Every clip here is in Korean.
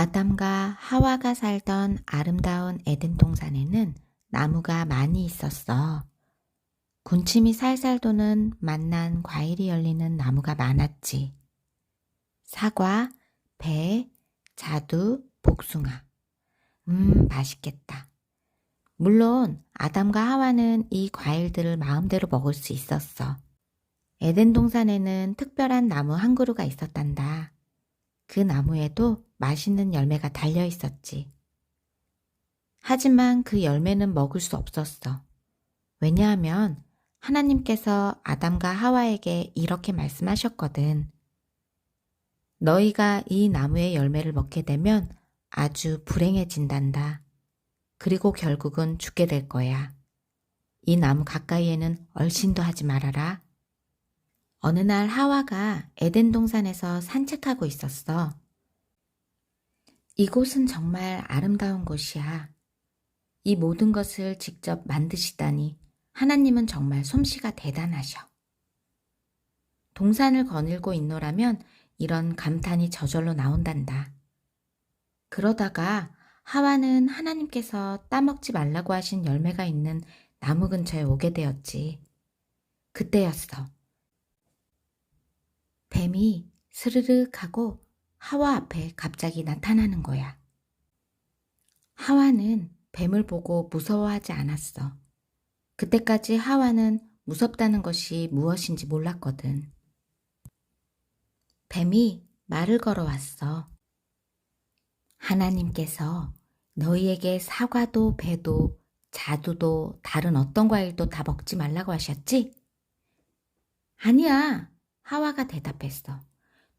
아담과 하와가 살던 아름다운 에덴 동산에는 나무가 많이 있었어. 군침이 살살 도는 맛난 과일이 열리는 나무가 많았지. 사과, 배, 자두, 복숭아. 맛있겠다. 물론 아담과 하와는 이 과일들을 마음대로 먹을 수 있었어. 에덴 동산에는 특별한 나무 한 그루가 있었단다. 그 나무에도 맛있는 열매가 달려 있었지. 하지만 그 열매는 먹을 수 없었어. 왜냐하면 하나님께서 아담과 하와에게 이렇게 말씀하셨거든. 너희가 이 나무의 열매를 먹게 되면 아주 불행해진단다. 그리고 결국은 죽게 될 거야. 이 나무 가까이에는 얼씬도 하지 말아라. 어느 날 하와가 에덴 동산에서 산책하고 있었어. 이곳은 정말 아름다운 곳이야. 이 모든 것을 직접 만드시다니 하나님은 정말 솜씨가 대단하셔. 동산을 거닐고 있노라면 이런 감탄이 저절로 나온단다. 그러다가 하와는 하나님께서 따먹지 말라고 하신 열매가 있는 나무 근처에 오게 되었지. 그때였어. 뱀이 스르륵 하고 하와 앞에 갑자기 나타나는 거야. 하와는 뱀을 보고 무서워하지 않았어. 그때까지 하와는 무섭다는 것이 무엇인지 몰랐거든. 뱀이 말을 걸어왔어. 하나님께서 너희에게 사과도 배도 자두도 다른 어떤 과일도 다 먹지 말라고 하셨지? 아니야, 하와가 대답했어.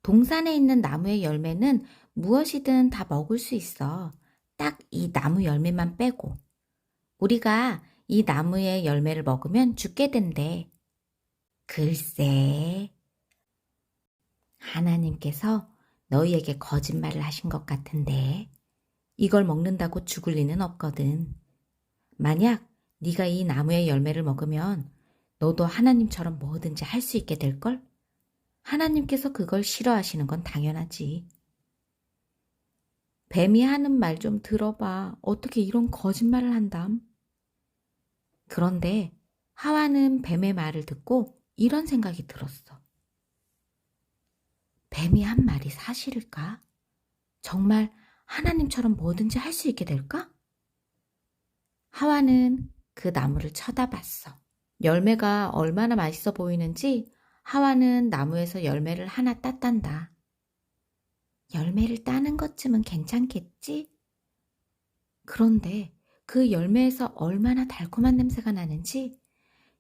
동산에 있는 나무의 열매는 무엇이든 다 먹을 수 있어. 딱 이 나무 열매만 빼고. 우리가 이 나무의 열매를 먹으면 죽게 된대. 글쎄, 하나님께서 너희에게 거짓말을 하신 것 같은데 이걸 먹는다고 죽을 리는 없거든. 만약 네가 이 나무의 열매를 먹으면 너도 하나님처럼 뭐든지 할 수 있게 될걸? 하나님께서 그걸 싫어하시는 건 당연하지. 뱀이 하는 말 좀 들어봐. 어떻게 이런 거짓말을 한담? 그런데 하와는 뱀의 말을 듣고 이런 생각이 들었어. 뱀이 한 말이 사실일까? 정말 하나님처럼 뭐든지 할 수 있게 될까? 하와는 그 나무를 쳐다봤어. 열매가 얼마나 맛있어 보이는지 하와는 나무에서 열매를 하나 땄단다. 열매를 따는 것쯤은 괜찮겠지? 그런데 그 열매에서 얼마나 달콤한 냄새가 나는지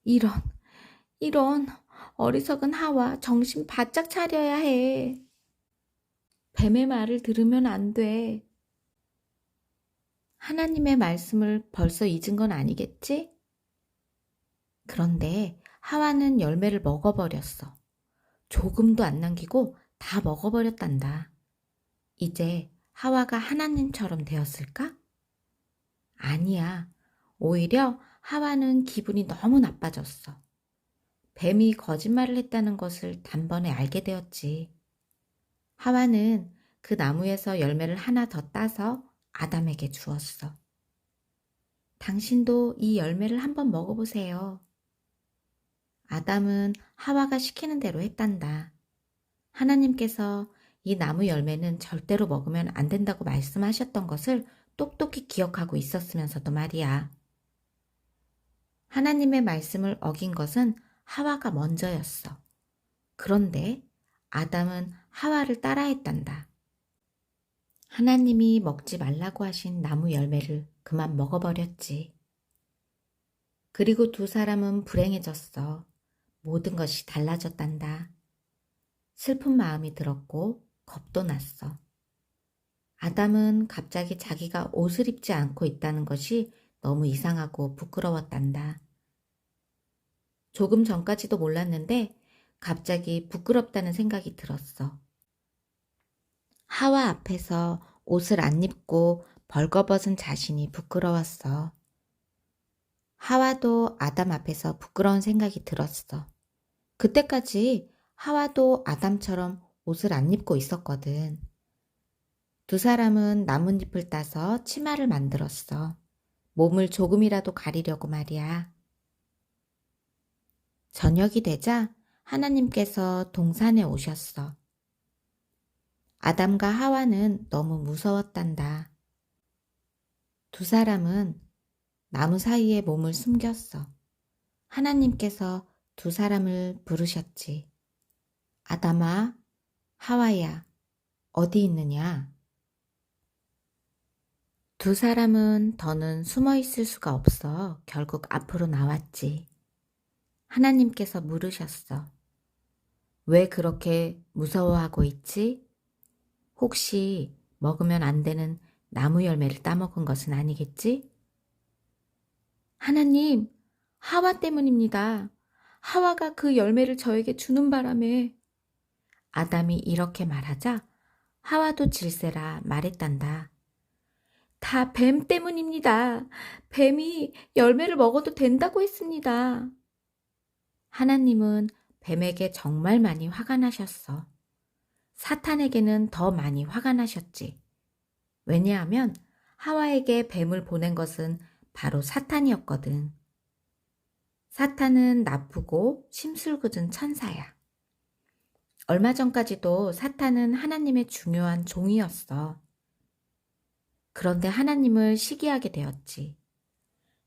이런 어리석은 하와 정신 바짝 차려야 해. 뱀의 말을 들으면 안 돼. 하나님의 말씀을 벌써 잊은 건 아니겠지? 그런데 하와는 열매를 먹어버렸어. 조금도 안 남기고 다 먹어버렸단다. 이제 하와가 하나님처럼 되었을까? 아니야. 오히려 하와는 기분이 너무 나빠졌어. 뱀이 거짓말을 했다는 것을 단번에 알게 되었지. 하와는 그 나무에서 열매를 하나 더 따서 아담에게 주었어. 당신도 이 열매를 한번 먹어보세요. 아담은 하와가 시키는 대로 했단다. 하나님께서 이 나무 열매는 절대로 먹으면 안 된다고 말씀하셨던 것을 똑똑히 기억하고 있었으면서도 말이야. 하나님의 말씀을 어긴 것은 하와가 먼저였어. 그런데 아담은 하와를 따라했단다. 하나님이 먹지 말라고 하신 나무 열매를 그만 먹어버렸지. 그리고 두 사람은 불행해졌어. 모든 것이 달라졌단다. 슬픈 마음이 들었고 겁도 났어. 아담은 갑자기 자기가 옷을 입지 않고 있다는 것이 너무 이상하고 부끄러웠단다. 조금 전까지도 몰랐는데 갑자기 부끄럽다는 생각이 들었어. 하와 앞에서 옷을 안 입고 벌거벗은 자신이 부끄러웠어. 하와도 아담 앞에서 부끄러운 생각이 들었어. 그때까지 하와도 아담처럼 옷을 안 입고 있었거든. 두 사람은 나뭇잎을 따서 치마를 만들었어. 몸을 조금이라도 가리려고 말이야. 저녁이 되자 하나님께서 동산에 오셨어. 아담과 하와는 너무 무서웠단다. 두 사람은 나무 사이에 몸을 숨겼어. 하나님께서 두 사람을 부르셨지. 아담아, 하와야, 어디 있느냐? 두 사람은 더는 숨어 있을 수가 없어 결국 앞으로 나왔지. 하나님께서 물으셨어. 왜 그렇게 무서워하고 있지? 혹시 먹으면 안 되는 나무 열매를 따먹은 것은 아니겠지? 하나님, 하와 때문입니다. 하와가 그 열매를 저에게 주는 바람에. 아담이 이렇게 말하자 하와도 질세라 말했단다. 다 뱀 때문입니다. 뱀이 열매를 먹어도 된다고 했습니다. 하나님은 뱀에게 정말 많이 화가 나셨어. 사탄에게는 더 많이 화가 나셨지. 왜냐하면 하와에게 뱀을 보낸 것은 바로 사탄이었거든. 사탄은 나쁘고 심술궂은 천사야. 얼마 전까지도 사탄은 하나님의 중요한 종이었어. 그런데 하나님을 시기하게 되었지.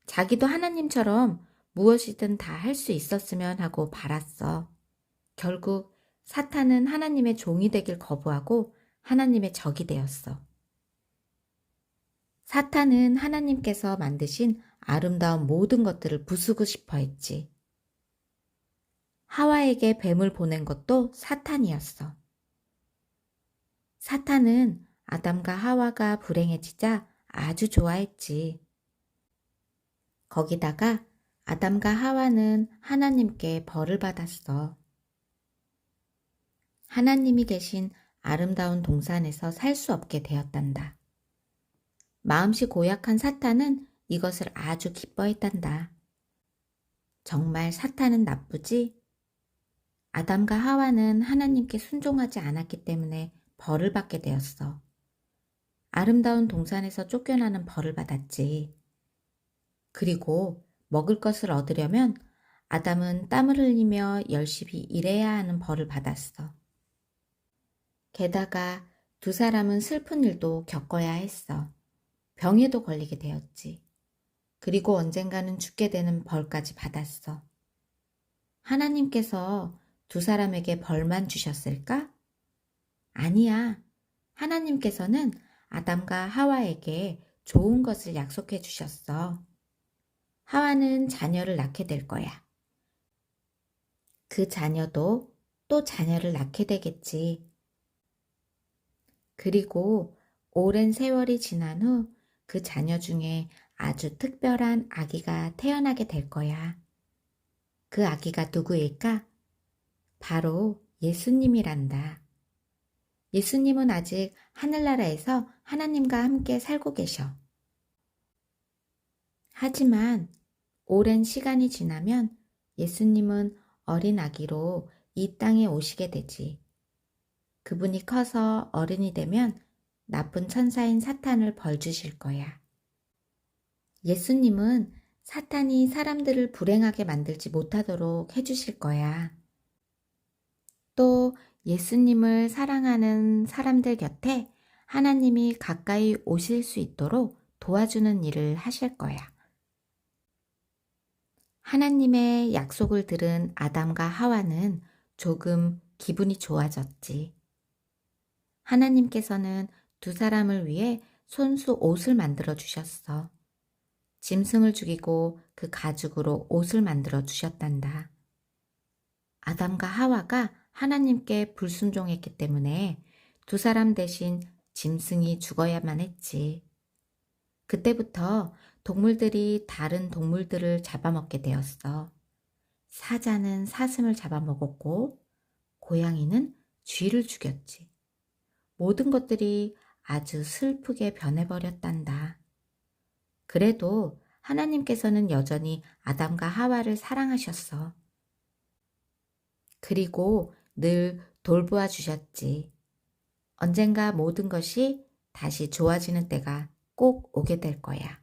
자기도 하나님처럼 무엇이든 다 할 수 있었으면 하고 바랐어. 결국 사탄은 하나님의 종이 되길 거부하고 하나님의 적이 되었어. 사탄은 하나님께서 만드신 아름다운 모든 것들을 부수고 싶어 했지. 하와에게 뱀을 보낸 것도 사탄이었어. 사탄은 아담과 하와가 불행해지자 아주 좋아했지. 거기다가 아담과 하와는 하나님께 벌을 받았어. 하나님이 계신 아름다운 동산에서 살 수 없게 되었단다. 마음씨 고약한 사탄은 이것을 아주 기뻐했단다. 정말 사탄은 나쁘지? 아담과 하와는 하나님께 순종하지 않았기 때문에 벌을 받게 되었어. 아름다운 동산에서 쫓겨나는 벌을 받았지. 그리고 먹을 것을 얻으려면 아담은 땀을 흘리며 열심히 일해야 하는 벌을 받았어. 게다가 두 사람은 슬픈 일도 겪어야 했어. 병에도 걸리게 되었지. 그리고 언젠가는 죽게 되는 벌까지 받았어. 하나님께서 두 사람에게 벌만 주셨을까? 아니야. 하나님께서는 아담과 하와에게 좋은 것을 약속해 주셨어. 하와는 자녀를 낳게 될 거야. 그 자녀도 또 자녀를 낳게 되겠지. 그리고 오랜 세월이 지난 후 그 자녀 중에 아주 특별한 아기가 태어나게 될 거야. 그 아기가 누구일까? 바로 예수님이란다. 예수님은 아직 하늘나라에서 하나님과 함께 살고 계셔. 하지만 오랜 시간이 지나면 예수님은 어린 아기로 이 땅에 오시게 되지. 그분이 커서 어른이 되면 나쁜 천사인 사탄을 벌 주실 거야. 예수님은 사탄이 사람들을 불행하게 만들지 못하도록 해주실 거야. 또 예수님을 사랑하는 사람들 곁에 하나님이 가까이 오실 수 있도록 도와주는 일을 하실 거야. 하나님의 약속을 들은 아담과 하와는 조금 기분이 좋아졌지. 하나님께서는 두 사람을 위해 손수 옷을 만들어 주셨어. 짐승을 죽이고 그 가죽으로 옷을 만들어 주셨단다. 아담과 하와가 하나님께 불순종했기 때문에 두 사람 대신 짐승이 죽어야만 했지. 그때부터 동물들이 다른 동물들을 잡아먹게 되었어. 사자는 사슴을 잡아먹었고 고양이는 쥐를 죽였지. 모든 것들이 아주 슬프게 변해버렸단다. 그래도 하나님께서는 여전히 아담과 하와를 사랑하셨어. 그리고 늘 돌보아 주셨지. 언젠가 모든 것이 다시 좋아지는 때가 꼭 오게 될 거야.